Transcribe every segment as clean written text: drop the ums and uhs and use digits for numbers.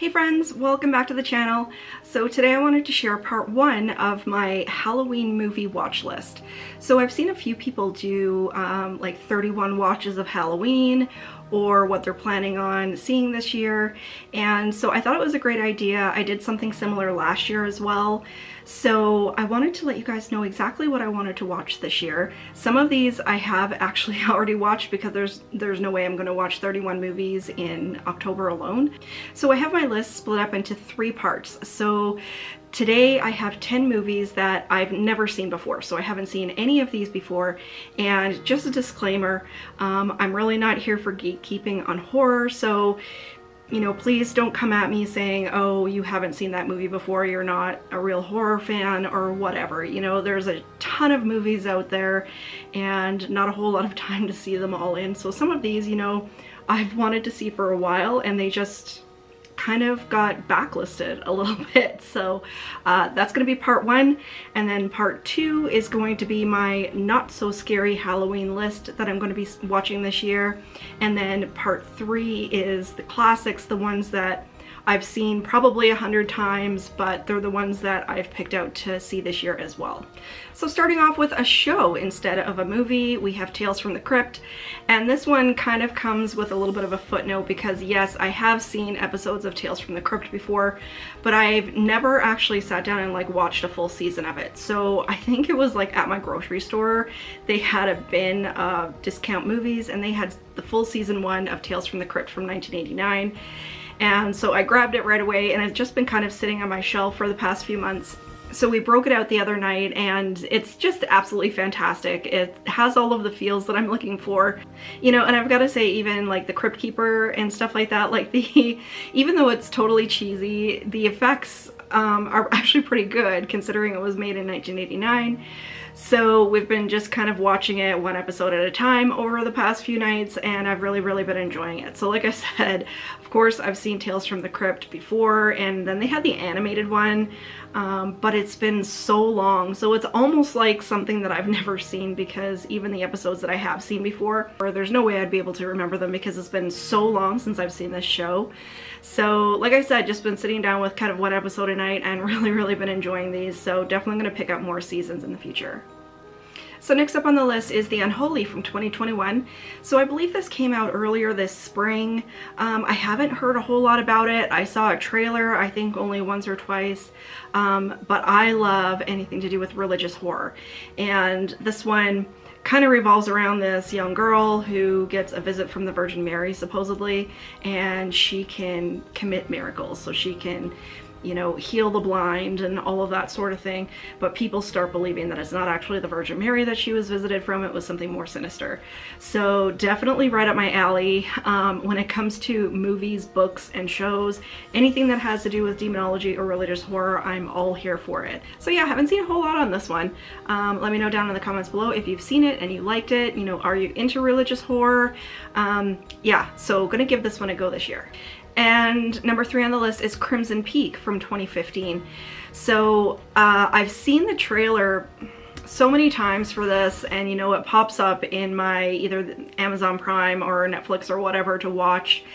Hey friends, welcome back to the channel. So today I wanted to share part one of my Halloween movie watch list. So I've seen a few people do like 31 watches of Halloween or what they're planning on seeing this year. And so I thought it was a great idea. I did something similar last year as well. So I wanted to let you guys know exactly what I wanted to watch this year. Some of these I have actually already watched because there's no way I'm gonna watch 31 movies in October alone. So I have my list split up into 3 parts. So today I have 10 movies that I've never seen before, so I haven't seen any of these before. And just a disclaimer, I'm really not here for gatekeeping on horror, so please don't come at me saying, oh, you haven't seen that movie before, you're not a real horror fan or whatever. There's a ton of movies out there and not a whole lot of time to see them all in. So some of these, I've wanted to see for a while and they just kind of got backlisted a little bit. So that's going to be part 1, and then part 2 is going to be my not so scary Halloween list that I'm going to be watching this year, and then part 3 is the classics, the ones that I've seen probably 100 times, but they're the ones that I've picked out to see this year as well. So starting off with a show instead of a movie, we have Tales from the Crypt, and this one kind of comes with a little bit of a footnote because yes, I have seen episodes of Tales from the Crypt before, but I've never actually sat down and watched a full season of it. So I think it was at my grocery store, they had a bin of discount movies and they had the full season 1 of Tales from the Crypt from 1989. And so I grabbed it right away, and it's just been kind of sitting on my shelf for the past few months. So we broke it out the other night and it's just absolutely fantastic. It has all of the feels that I'm looking for, and I've got to say, even the Crypt Keeper and stuff like that, even though it's totally cheesy, the effects are actually pretty good considering it was made in 1989. So we've been just kind of watching it one episode at a time over the past few nights, and I've really been enjoying it. So like I said, of course I've seen Tales from the Crypt before, and then they had the animated one, but it's been so long, so it's almost like something that I've never seen, because even the episodes that I have seen before, there's no way I'd be able to remember them because it's been so long since I've seen this show. So like I said, just been sitting down with kind of one episode a night and really been enjoying these, so definitely going to pick up more seasons in the future. So next up on the list is the Unholy from 2021. So I believe this came out earlier this spring. I haven't heard a whole lot about it. I saw a trailer, I think only once or twice, but I love anything to do with religious horror. And this one kind of revolves around this young girl who gets a visit from the Virgin Mary, supposedly, and she can commit miracles. So she can heal the blind and all of that sort of thing, but people start believing that it's not actually the Virgin Mary that she was visited from, it was something more sinister. So definitely right up my alley when it comes to movies, books, and shows. Anything that has to do with demonology or religious horror, I'm all here for it. So yeah, I haven't seen a whole lot on this one. Let me know down in the comments below if you've seen it and you liked it. Are you into religious horror? Yeah, so gonna give this one a go this year. And number 3 on the list is Crimson Peak from 2015. So I've seen the trailer so many times for this, and it pops up in my either Amazon Prime or Netflix or whatever to watch,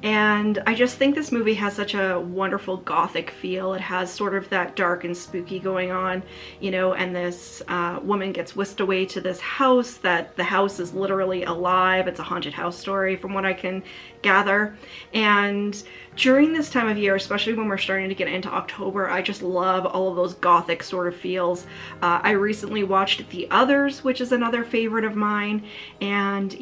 and I just think this movie has such a wonderful gothic feel. It has sort of that dark and spooky going on, and this woman gets whisked away to this house that the house is literally alive. It's a haunted house story from what I can gather, and during this time of year, especially when we're starting to get into October, I just love all of those gothic sort of feels. I recently watched The Others, which is another favorite of mine, and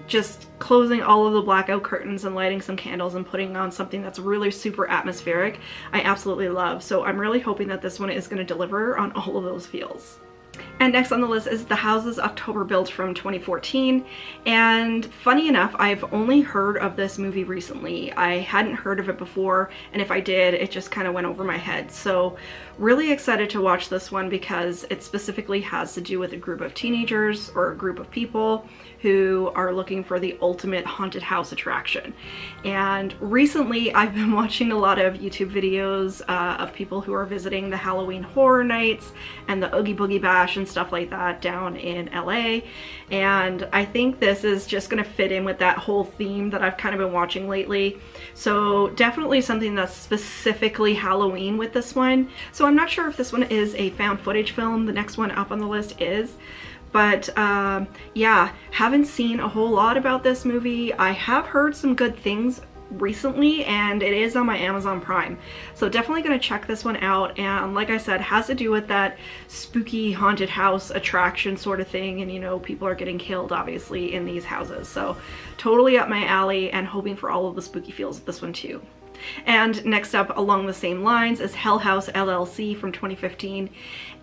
just closing all of the blackout curtains and lighting some candles and putting on something that's really super atmospheric, I absolutely love. So I'm really hoping that this one is going to deliver on all of those feels. And next on the list is The House's October Build from 2014, and funny enough, I've only heard of this movie recently. I hadn't heard of it before, and if I did, it just kind of went over my head. So really excited to watch this one because it specifically has to do with a group of teenagers or a group of people who are looking for the ultimate haunted house attraction. And recently I've been watching a lot of YouTube videos of people who are visiting the Halloween Horror Nights and the Oogie Boogie Bash and stuff like that down in LA. And I think this is just gonna fit in with that whole theme that I've kind of been watching lately. So definitely something that's specifically Halloween with this one. So I'm not sure if this one is a found footage film. The next one up on the list is. But yeah, haven't seen a whole lot about this movie. I have heard some good things recently and it is on my Amazon Prime. So definitely gonna check this one out, and like I said, has to do with that spooky haunted house attraction sort of thing, and you know, people are getting killed obviously in these houses. So totally up my alley and hoping for all of the spooky feels of this one too. And next up along the same lines is House LLC from 2015.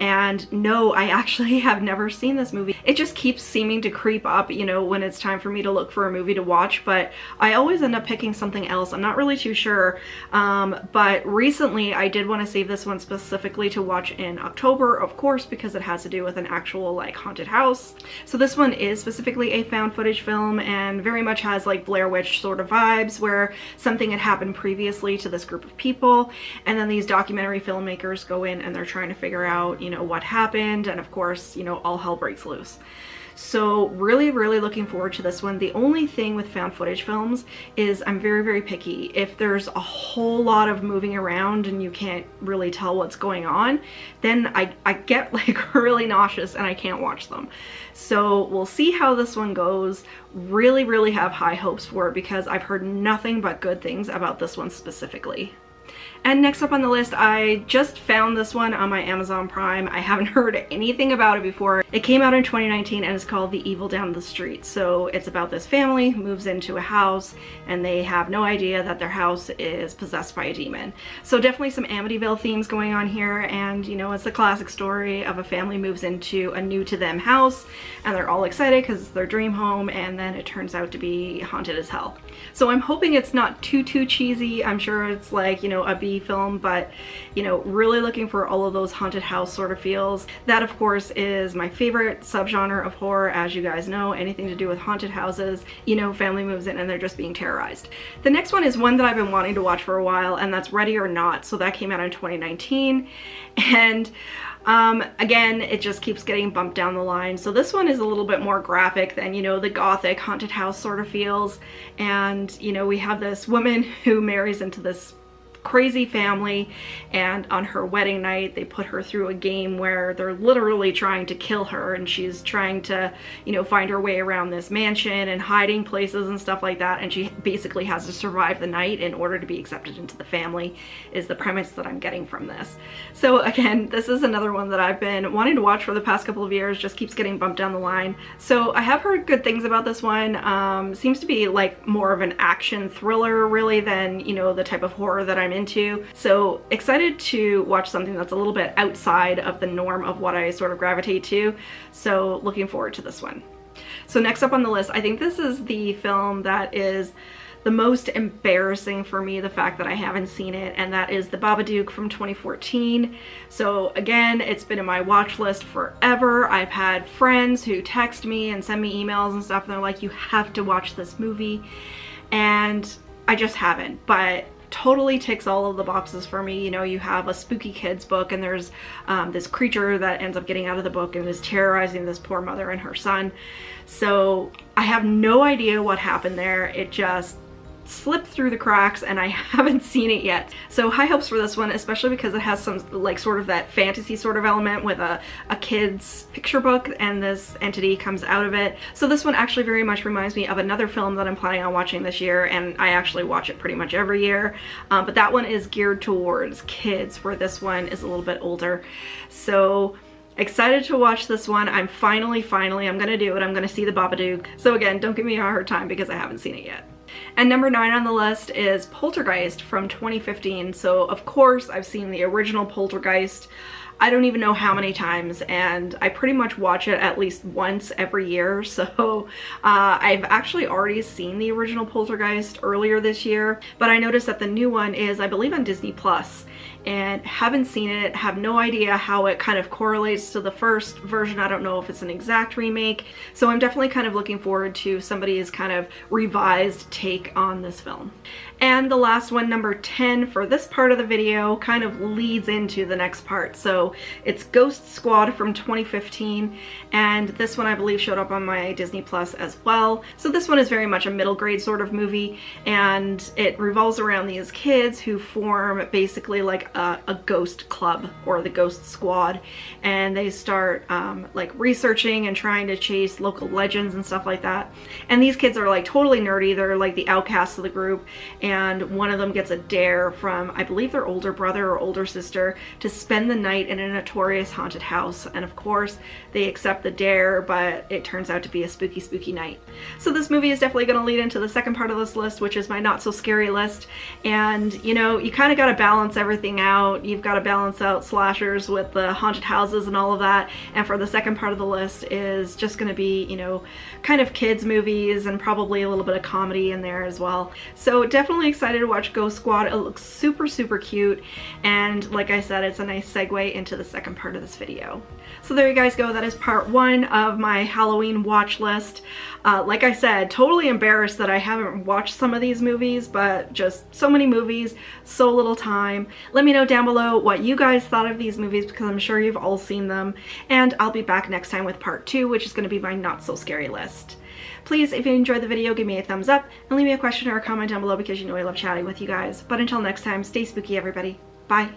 And no, I actually have never seen this movie. It just keeps seeming to creep up, you know, when it's time for me to look for a movie to watch, but I always end up picking something else. I'm not really too sure. But recently I did want to save this one specifically to watch in October, of course, because it has to do with an actual like haunted house. So this one is specifically a found footage film and very much has like Blair Witch sort of vibes, where something had happened previously to this group of people, and then these documentary filmmakers go in and they're trying to figure out, you know, what happened, and of course, you know, all hell breaks loose. So really looking forward to this one. The only thing with found footage films is I'm very picky. If there's a whole lot of moving around and you can't really tell what's going on, then I get like really nauseous and I can't watch them. So we'll see how this one goes. Really have high hopes for it because I've heard nothing but good things about this one specifically. And next up on the list, I just found this one on my Amazon Prime. I haven't heard anything about it before. It came out in 2019 and it's called The Evil Down the Street. So it's about this family who moves into a house and they have no idea that their house is possessed by a demon. So definitely some Amityville themes going on here, and you know, it's a classic story of a family moves into a new to them house and they're all excited because it's their dream home, and then it turns out to be haunted as hell. So I'm hoping it's not too cheesy. I'm sure it's like, you know, a B film, but you know, really looking for all of those haunted house sort of feels. That of course is my favorite subgenre of horror, as you guys know. Anything to do with haunted houses, you know, family moves in and they're just being terrorized. The next one is one that I've been wanting to watch for a while, and that's Ready or Not. So that came out in 2019, and again, it just keeps getting bumped down the line. So this one is a little bit more graphic than, you know, the gothic haunted house sort of feels. And you know, we have this woman who marries into this crazy family, and on her wedding night they put her through a game where they're literally trying to kill her, and she's trying to, you know, find her way around this mansion and hiding places and stuff like that, and she basically has to survive the night in order to be accepted into the family, is the premise that I'm getting from this. So again, this is another one that I've been wanting to watch for the past couple of years, just keeps getting bumped down the line. So I have heard good things about this one. Seems to be like more of an action thriller really than, you know, the type of horror that I'm into. So excited to watch something that's a little bit outside of the norm of what I sort of gravitate to. So looking forward to this one. So next up on the list, I think this is the film that is the most embarrassing for me, the fact that I haven't seen it, and that is the Babadook from 2014. So again, it's been in my watch list forever. I've had friends who text me and send me emails and stuff, and they're like, you have to watch this movie, and I just haven't. But totally ticks all of the boxes for me. You know, you have a spooky kids book, and there's this creature that ends up getting out of the book and is terrorizing this poor mother and her son. So I have no idea what happened there. It just slipped through the cracks and I haven't seen it yet. So high hopes for this one, especially because it has some like sort of that fantasy sort of element with a kid's picture book, and this entity comes out of it. So this one actually very much reminds me of another film that I'm planning on watching this year, and I actually watch it pretty much every year. But that one is geared towards kids, where this one is a little bit older. So excited to watch this one. I'm finally, I'm gonna do it. I'm gonna see the Babadook. So again, don't give me a hard time because I haven't seen it yet. And number 9 on the list is Poltergeist from 2015. So of course I've seen the original Poltergeist. I don't even know how many times, and I pretty much watch it at least once every year. So I've actually already seen the original Poltergeist earlier this year, but I noticed that the new one is, I believe, on Disney Plus, and haven't seen it, have no idea how it kind of correlates to the first version. I don't know if it's an exact remake, so I'm definitely kind of looking forward to somebody's kind of revised take on this film. And the last one, number 10 for this part of the video, kind of leads into the next part. So it's Ghost Squad from 2015, and this one I believe showed up on my Disney Plus as well. So this one is very much a middle grade sort of movie, and it revolves around these kids who form basically like a ghost club, or the Ghost Squad, and they start like researching and trying to chase local legends and stuff like that. And these kids are like totally nerdy, they're like the outcasts of the group, and one of them gets a dare from, I believe, their older brother or older sister to spend the night in a notorious haunted house. And of course they accept the dare, but it turns out to be a spooky, spooky night. So this movie is definitely going to lead into the second part of this list, which is my not so scary list. And you know, you kind of got to balance everything out. You've got to balance out slashers with the haunted houses and all of that. And for the second part of the list is just going to be, you know, kind of kids movies and probably a little bit of comedy in there as well. So definitely excited to watch Ghost Squad. It looks super, super cute, and like I said, it's a nice segue into the second part of this video. So there you guys go. That is part 1 of my Halloween watch list. Like I said, totally embarrassed that I haven't watched some of these movies, but just so many movies, so little time. Let me know down below what you guys thought of these movies, because I'm sure you've all seen them, and I'll be back next time with part 2, which is going to be my not so scary list. Please, if you enjoyed the video, give me a thumbs up and leave me a question or a comment down below, because you know I love chatting with you guys. But until next time, stay spooky, everybody. Bye.